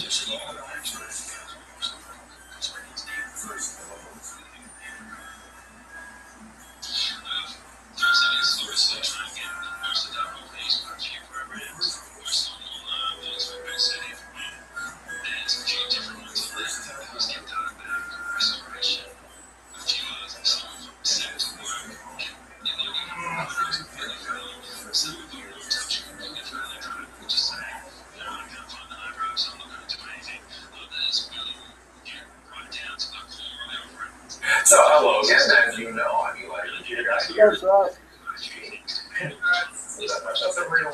So hello again, as you know, I'm Eli, the computer guy here. Yes, Ross. That's a real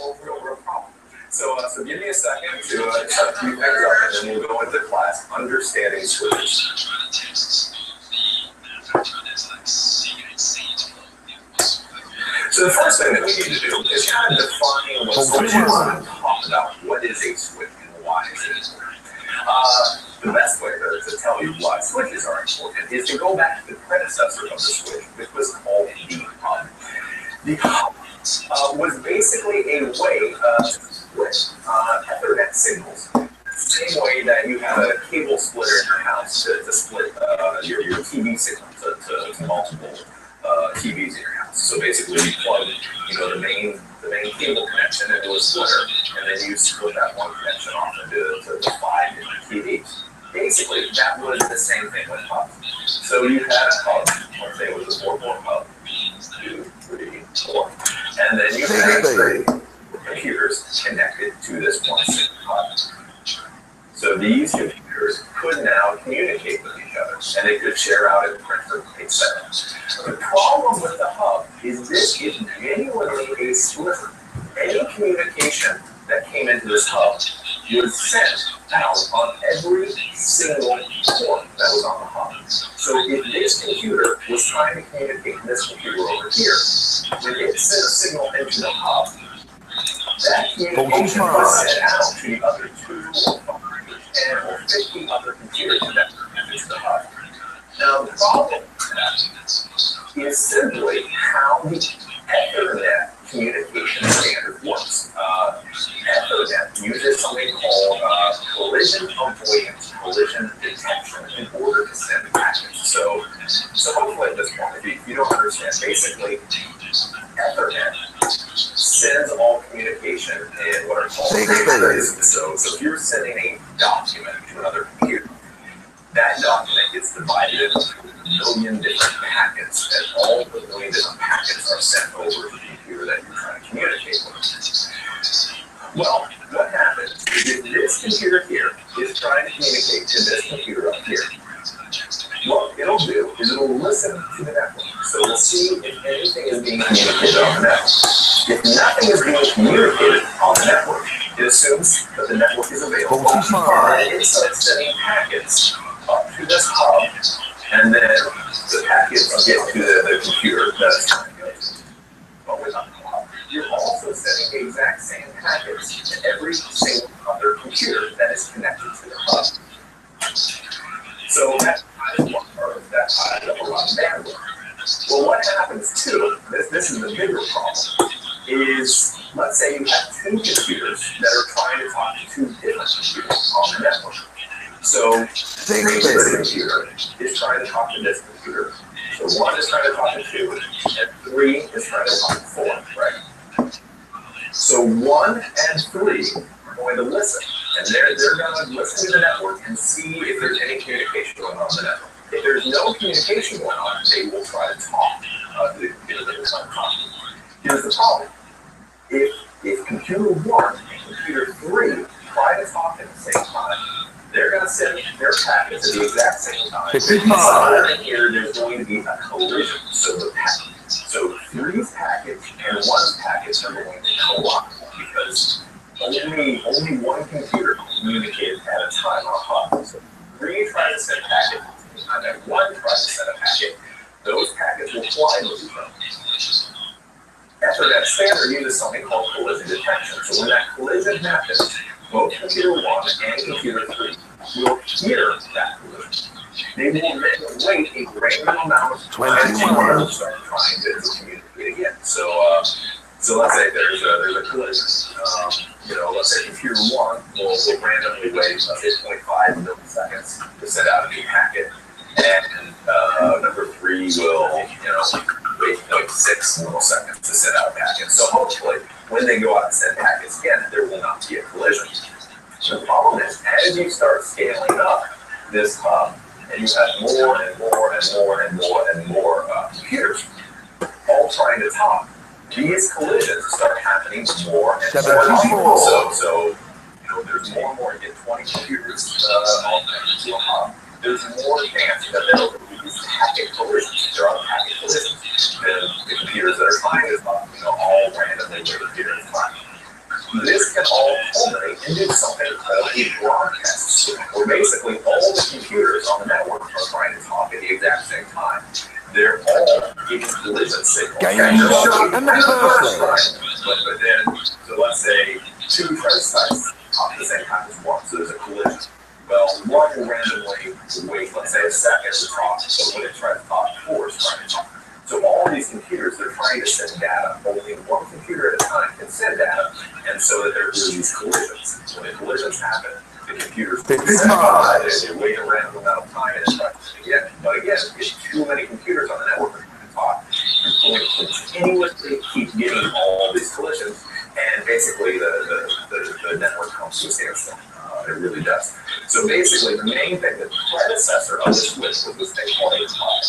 problem. So give me a second to cut a few things up, and then we'll go into class, understanding switches. So the first thing that we need to do is kind of define what switches are and talk about what is a switch and why is it important. The best way to tell you why switches are important is to go back to the predecessor of the switch, which was called the hub. The hub was basically a way to split Ethernet signals. Same way that you have a cable splitter in your house to split your TV signal to multiple TVs in your house. So basically, you plug the main cable connection into a splitter, and then you split that one connection off into 5 different TVs. Basically, that was the same thing with hubs. So you had a hub, let's say it was a 4-port hub, 2, 3, 4, and then you had 3 computers connected to this one single hub. So these computers could now communicate with each other, and they could share out a printer, etc. The problem with the hub is this is genuinely a splitter. Any communication that came into this hub was sent out on every single port that was on the hub. So if this computer was trying to communicate with this computer over here, when it sent a signal into the hub, that communication was sent out to the other 2 or 5 or 10 or 50 other computers that were connected to the hub. Now the problem with that is simply how the Ethernet communication standard works. Ethernet uses something called collision avoidance, collision detection, in order to send packets. So hopefully at this point, if you don't understand, basically Ethernet sends all communication in what are called traces. So if you're sending a document to another computer, that document gets divided into a million different packets, and all the million different packets are sent over to the computer that you're trying to communicate with. Well, what happens is if this computer here is trying to communicate to this computer up here, what it'll do is it'll listen to the network. So we'll see if anything is being communicated on the network. If nothing is being communicated on the network, it assumes that the network is available. And it starts sending packets up to this hub, and then the packets get to the computer that's trying to go to. But without the hub, you're also sending the exact same packets to every single other computer that is connected to the hub. So that ties up a lot of bandwidth. Well, what happens too, this is the bigger problem, is let's say you have 2 computers that are trying to talk to 2 different computers on the network. So this computer is trying to talk to this computer. So 1 is trying to talk to 2, and 3 is trying to talk to 4, right? So 1 and 3 are going to listen, and they're going to listen to the network and see if there's any communication going on the network. If there's no communication going on, they will try to talk to the computer that is trying to talk to. Here's the problem. If computer 1 and computer 3 try to talk at the same time, they're going to send their packets at the exact same time. And here, there's going to be a collision. So 3's packets and 1's packets are going to collide because only one computer communicates at a time on hub. So 3 try to send packets, and 1 tries to send a packet. Those packets will collide with each other. Ethernet standard uses something called collision detection. So when that collision happens, both computer 1 and computer 3 will hear that collision. They will then wait a random amount of time and start trying to communicate again. So So let's say there's a collision. Let's say computer 1 will randomly wait, let's say 0.5 milliseconds to send out a new packet, and number 3 will, wait 0.6 milliseconds to send out a packet. So hopefully, when they go out and send packets again, there will not be a collision. So the problem is, as you start scaling up this hub, and you have more and more and more and more and more computers all trying to talk, these collisions start happening more and more. So there's more and more. You get 20 computers all connected to a hub. There's more chance that there will be these packet collisions. There are packet collisions. The computers that are trying to talk, all randomly with computers trying. This can all culminate into something called a broadcast, where basically all the computers on the network are trying to talk at the exact same time. They're all giving collision signals. But then, so let's say 2 sites talk at the same time as 1, so there's a collision. Well, 1 will randomly wait, let's say, a second to talk, so when it tries to talk, 4 is trying to talk. So all these computers, they're trying to send data. Only 1 computer at a time can send data, and so that there are these collisions. When the collisions happen, the computers they wait a random amount of time and try to again. But again, if too many computers on the network are trying to talk, you're going to continuously keep getting all these collisions, and basically the network comes to a standstill. It really does. So basically, the main thing, the predecessor of this switch was this thing called a hub.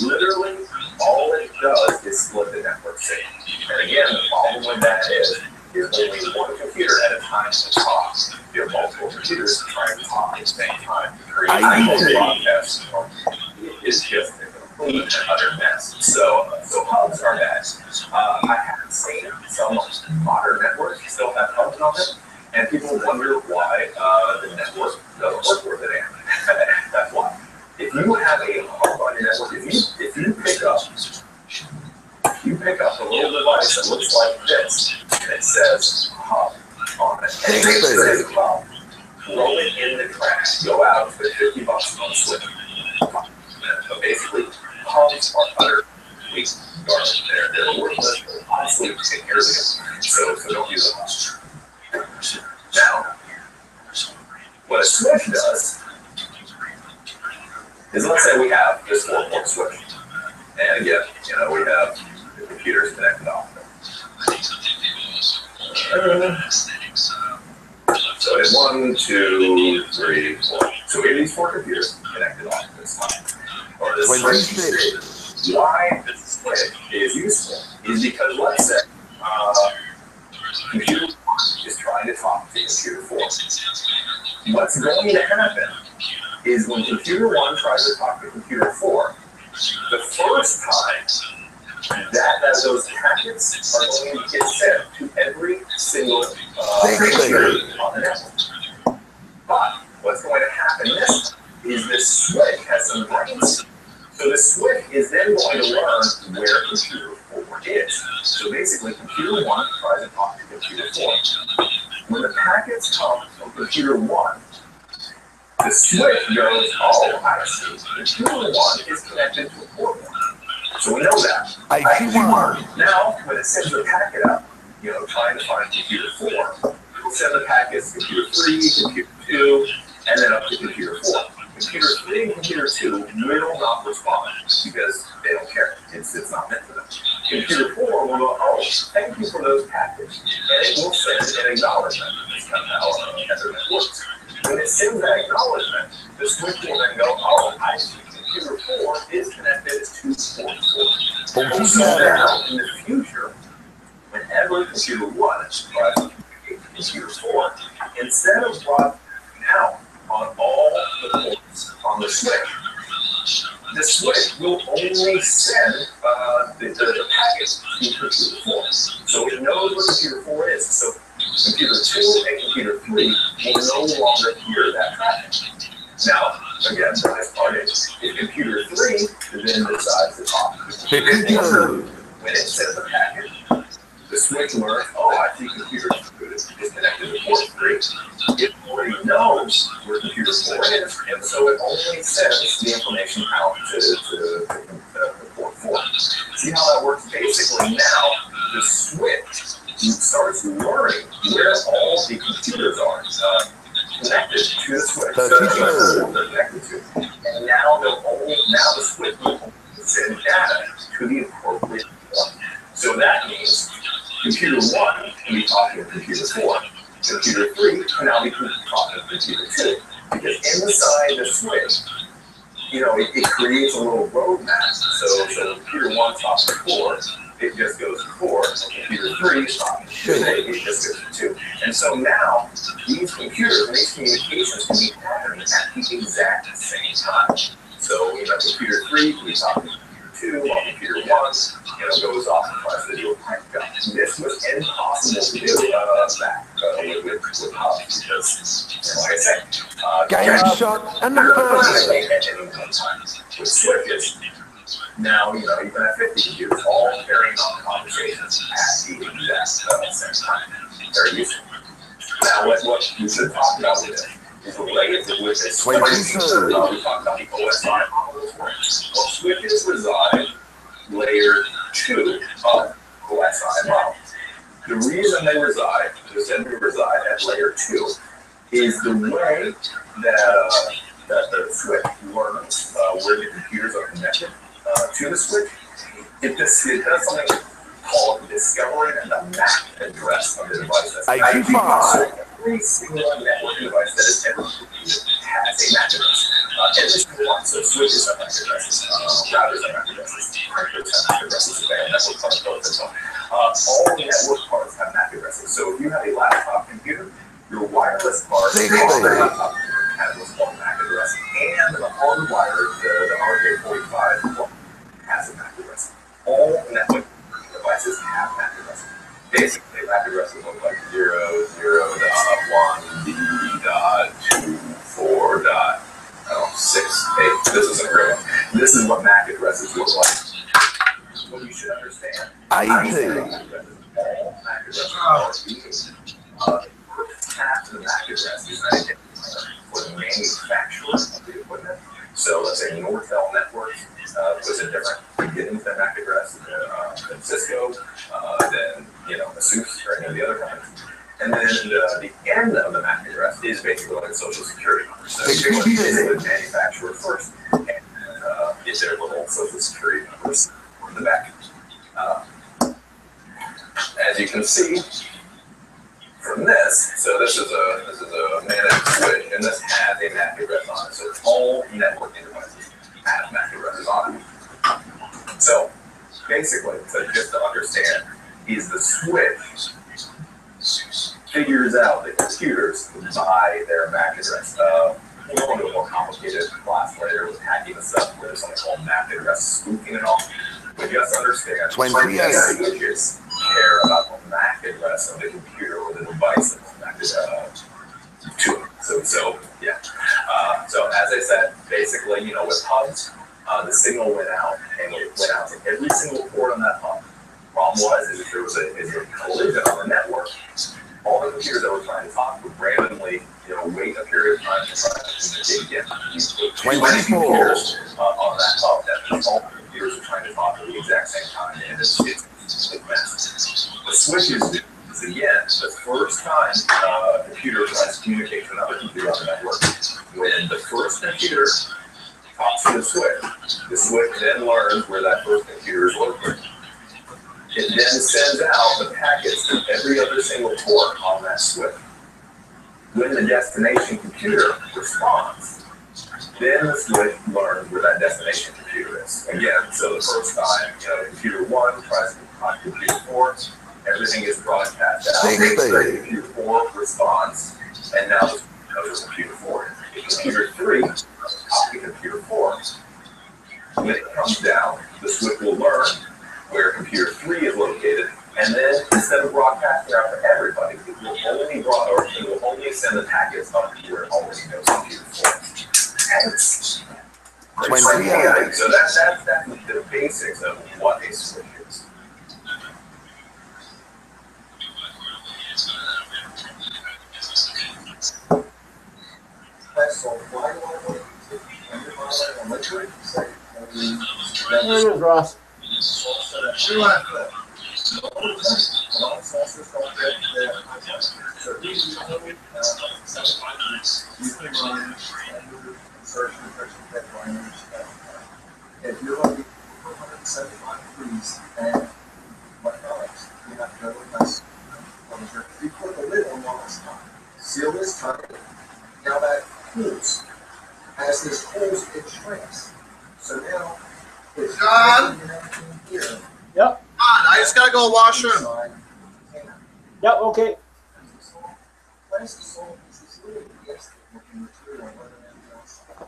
Literally, all it does is split the network signal. And again, the problem with that is only 1 computer at a time to talk. You have multiple computers trying to talk at the same time. Creating a broadcast is just a complete and utter mess. So hubs are bad. I have seen some modern networks still have hubs on them. And people wonder why the network doesn't work worth it. That's why. If you have a hub on your network, if you pick up a little device that looks like this, and it says hub on it, and it says hub, throw it in the trash, go out for $50 on Switch. But basically, hubs are utter garbage. They're worthless, honestly, 10 years ago. So don't use them. Now, what a switch does is, let's say we have this 4-port switch, and again, we have the computers connected off them. So it's 1, 2, 3, 4. So we have these 4 computers connected off this time, or this switch. Why this switch is useful is because, let's say, computer 1 is trying to talk to computer 4. What's going to happen is when computer 1 tries to talk to computer 4, the first time that those packets are going to get sent to every single computer on the network. But what's going to happen next is this switch has some brains. So the switch is then going to learn where computer 4 is. So basically, computer 1 tries to talk to computer 4. When the packets come from computer 1, the switch goes, oh, I see. Computer 1 is connected to port 1. So we know that. Now, when it sends the packet up, trying to find computer 4, it'll send the packets to computer 3, computer 2, and then up to computer 4. Computer 3 and computer 2 will not respond because they don't care. It's not meant for them. Computer 4 will go, oh, thank you for those packets. And it will send an acknowledgement. That's kind of how Ethernet works. When it sends that acknowledgement, the switch will then go, oh, I see. Computer 4 is connected to port 4. So now, in the future, whenever computer 1 tries to communicate to computer 4, instead of broadcasting out on all the ports on the switch, the switch will only send the packets to computer 4. So it knows what computer 4 is. So computer 2 and computer 3 will no longer hear that packet. Now, again, the nice part is, if computer 3 then decides to talk to computer 4, when it sends a packet, the switch learns, oh, I see computer 2 is connected to port 3. It already knows where computer 4 is, and so it only sends the information out to port 4. See how that works? Basically, now, the switch starts learning where all the computers are connected to the switch. So they're connected to. And now the switch will send data to the appropriate one. So that means computer 1 can be talking to computer 4. Computer 3 can now be talking to computer 2. Because inside the switch, it creates a little roadmap. So computer 1 talks to 4, it just goes to 4. And computer 3 is talking to 2, it just goes to 2. And so now, these computers and these communications can be happening at the exact same time. So computer 3 can be talking to computer 2, while computer 1 goes off and tries to do a pipe job. This was impossible to do back with hubs because, like I said, game shot and the first. At any one time. With switches, now you can have 50 computers all carrying on conversations at the exact same time. Very useful. Now, what we should talk about with it is related with this switch. We talked about the OSI model. Well, switches reside layer 2 of OSI model. The reason they reside at layer 2 is the way that the switch learns where the computers are connected to the switch. It does something called discovering the MAC address of the device. IP5. Every single network device that is ever created has a MAC address. Every single one. So switches have MAC addresses, routers have MAC addresses, printers have MAC addresses, network cards, and so on. All network cards have MAC addresses. So if you have a laptop computer, your wireless card has what's called a MAC address, and the hardwired, the RJ45 has a MAC address. All network devices have MAC addresses. Basically, MAC addresses look like 0.0.1B.24.6.8. This isn't real. This is what MAC addresses look like. What you should understand. IP. All MAC addresses are used. Half of the MAC address is identified for the manufacturer of the equipment. So let's say Nortel Networks was a different beginning to the MAC address than Cisco, than ASUS or any of the other companies. And then the end of the MAC address is basically like a social security number. So you basically the manufacturer first, and get their little social security numbers on the back. As you can see from this, so this is a managed switch, and this has a MAC address on it. So all networking devices have MAC addresses on it. So basically, just to understand, is the switch figures out the computers by their MAC address. We don't want to go more complicated class later with hacking and stuff where there's something called MAC address spoofing and all. But just understand, switches care about the MAC address of the computer or the device that's connected to it. So yeah. So as I said, basically, with hubs, the signal went out, and it went out to every single port on that hub. Problem was, is if there was a collision on the network, all the computers that were trying to talk would randomly, wait a period of time to try to communicate again. You put 20 computers on that hub. That means all the computers are trying to talk at the exact same time, and it's a mess. The switches do is again the first time a computer tries to communicate to another computer on the network. When the first computer talks to the switch then learns where that first computer is located. It then sends out the packets to every other single port on that switch. When the destination computer responds, then the switch learns where that destination computer is. Again, so the first time, computer 1 tries to talk to computer 4, everything gets broadcast out. Computer 4 responds, and now the goes to computer 4. If computer 3 talks to computer 4, when it comes down, the switch will learn where computer 3 is located, and then instead of broadcasting out to everybody, it will only send the packets up to where it already knows computer 4. Hence, 28. So that's the basics of what a switch is. So why do I want to on liquid? There it is, Ross. So A lot of sauces don't get the high temperature. So these usually 75 degrees. You can run standard insertion friction bed liners. If you're running 475 degrees and what else? You have to go with nice closure. You put the lid on while it's hot. Seal this tight. Now that cools. As this cools, it shrinks. So now it's John? here. Yep. I just gotta go washroom. Yep. Okay. Plastic salt is this really plastic looking material rather than outside.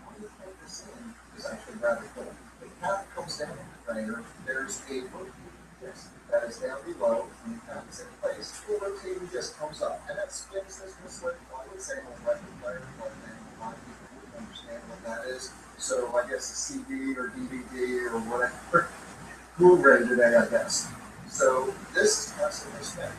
When you put this in, it's actually rather cool. The cap comes down in the container. There's a rotating disc that is down below, and the cap is in place. The rotating disc comes up, and that spins this missile. I would say on record player, but a lot of people wouldn't understand what that is. So I guess a CD or DVD or whatever. Blu-ray today, I guess. So this is constantly spinning.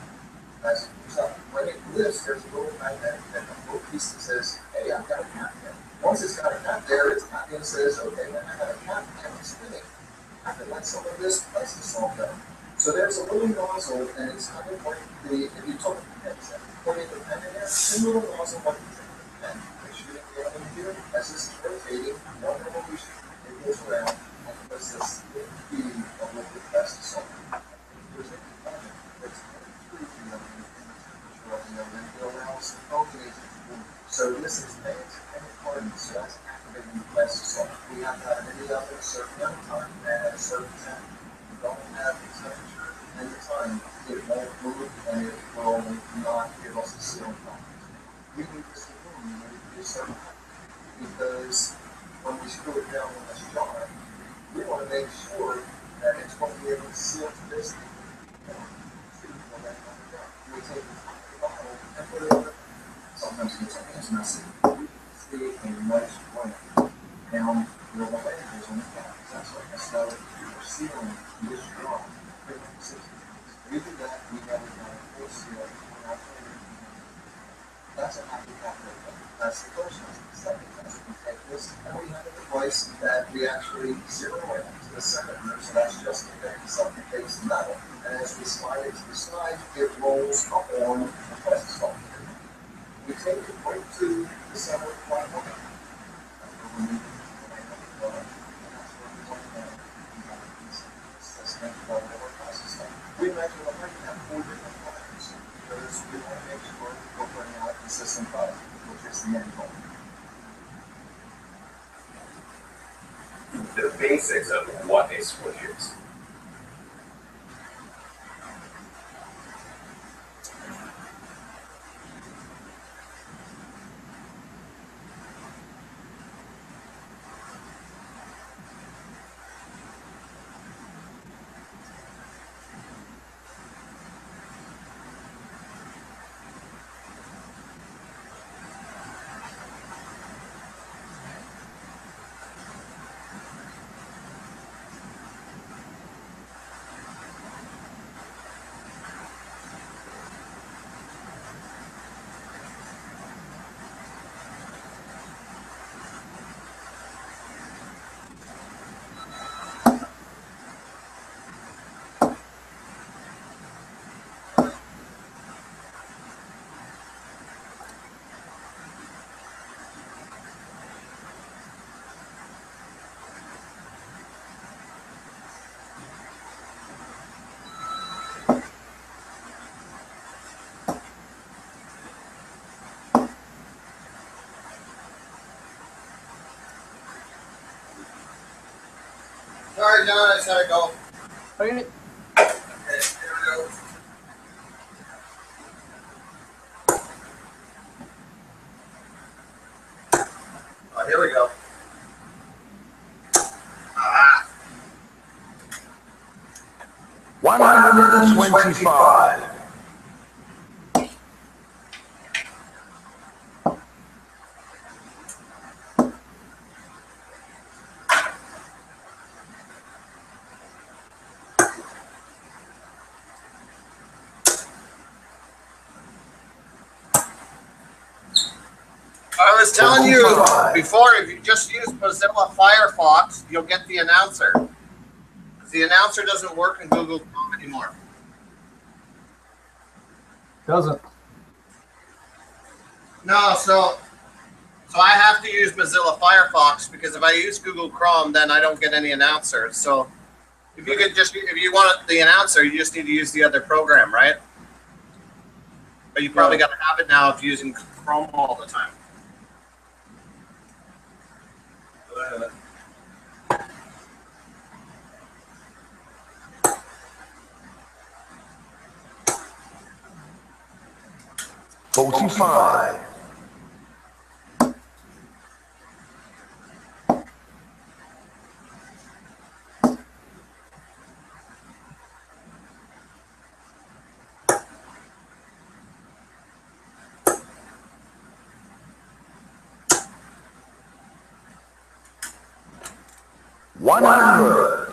As it moves up, when it lifts, there's a little magnetic and a little piece that says, hey, I've got a cap there. Once it's got a cap there, it's happy and says, okay, now I got a cap and it's spinning. I can let some of this plastic salt go. So there's a little nozzle, and it's kind of like if you took a pen set, putting the pen in there, two little nozzle like the pen. Make sure you get in here. As this is rotating, one revolution, it goes around, and it does this little bead of liquid plastic salt. There's a component that's through the oven in the temperature of the oven, it allows the coating to move. So this is independent hardening, so that's activating the plastic salt. We have to have any oven a certain amount of time and at a certain time. If you don't have the temperature and the time, it won't move and it will not give us the sealing properties. We need this to move, we need to do certain because when we screw it down on this jar, we want to make sure that it's going to be able to seal to this thing. We take the top of the bottle and put it on the sometimes it gets our hands messy. See a nice blank down where the land is on the cap. That's like a cellar or sealing this jar. We do that, we have a full seal. That's a happy cap right. That's the first test. The second test, we take this and we have a device that we actually zero in to the center here. So that's just something that takes metal. And as we slide it to the side, it rolls up on the plastic salt. We take it right to the center of the platform. We imagine that we have 4 different products because we want to make sure we're putting out a consistent product, which is the end goal. The basics of what a switch is. Sorry, John, I just gotta go. Okay. Okay, here we go. Oh, here we go. Ah. 125. I was telling you before, if you just use Mozilla Firefox, you'll get the announcer. The announcer doesn't work in Google Chrome anymore. Doesn't. No, so I have to use Mozilla Firefox because if I use Google Chrome, then I don't get any announcers. So if you want the announcer, you just need to use the other program, right? But you probably got to have it now if you're using Chrome all the time. 45. 100.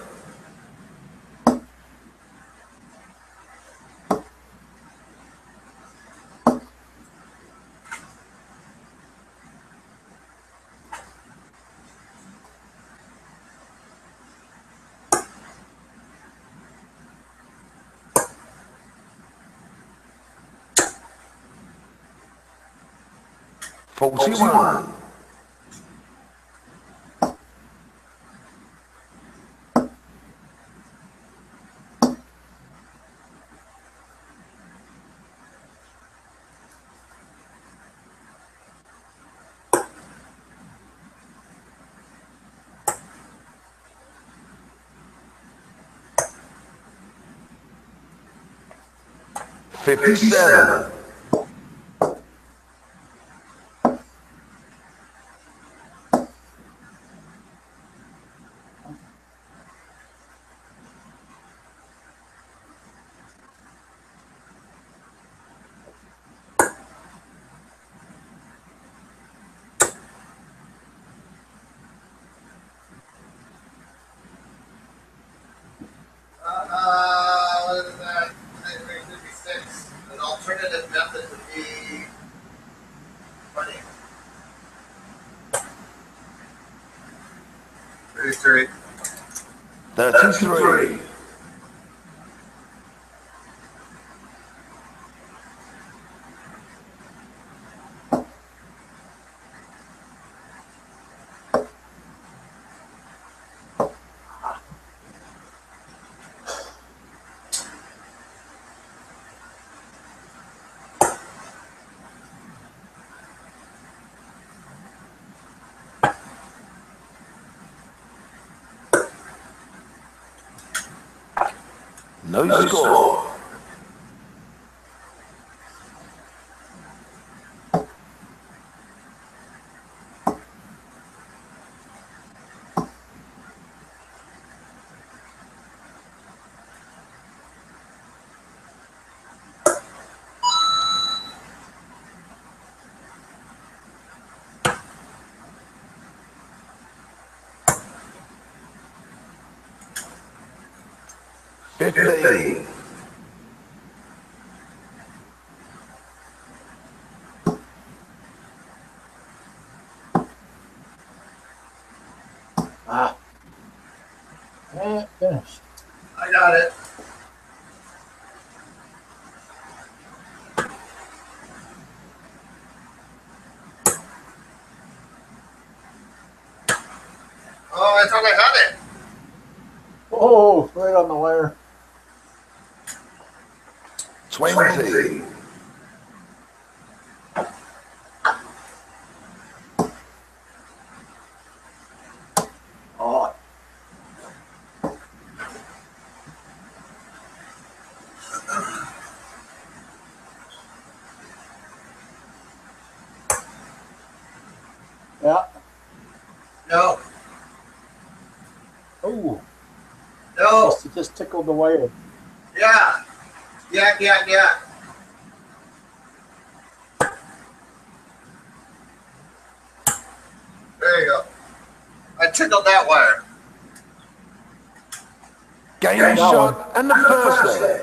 41. 57. What is that? 56. An alternative method would be 20. 33. 33. No score. Fifteen. Finished. I got it. Oh, I thought I had it. Oh, right on the wire. 20. Oh. Yeah. No. Oh. No. It just tickled the wire. Yeah. Yeah. There you go. I tickled that wire. Game shot and the first leg.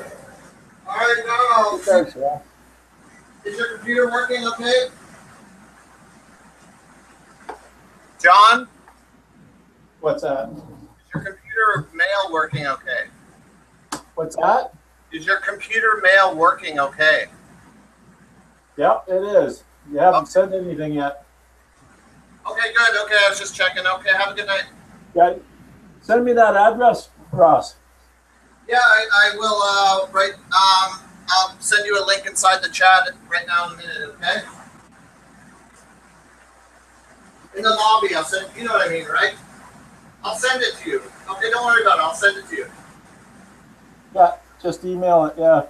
All right, now. Thanks, yeah. Is your computer working okay? John? What's that? Is your computer mail working okay? What's that? Is your computer mail working okay? Yep, it is. You haven't said anything yet. Okay, good. Okay, I was just checking. Okay, have a good night. Yeah. Send me that address, Ross. Yeah, I will. I'll send you a link inside the chat right now in a minute. Okay. In the lobby, I'll send. You know what I mean, right? I'll send it to you. Okay, don't worry about it. I'll send it to you. Yeah, just email it. Yeah.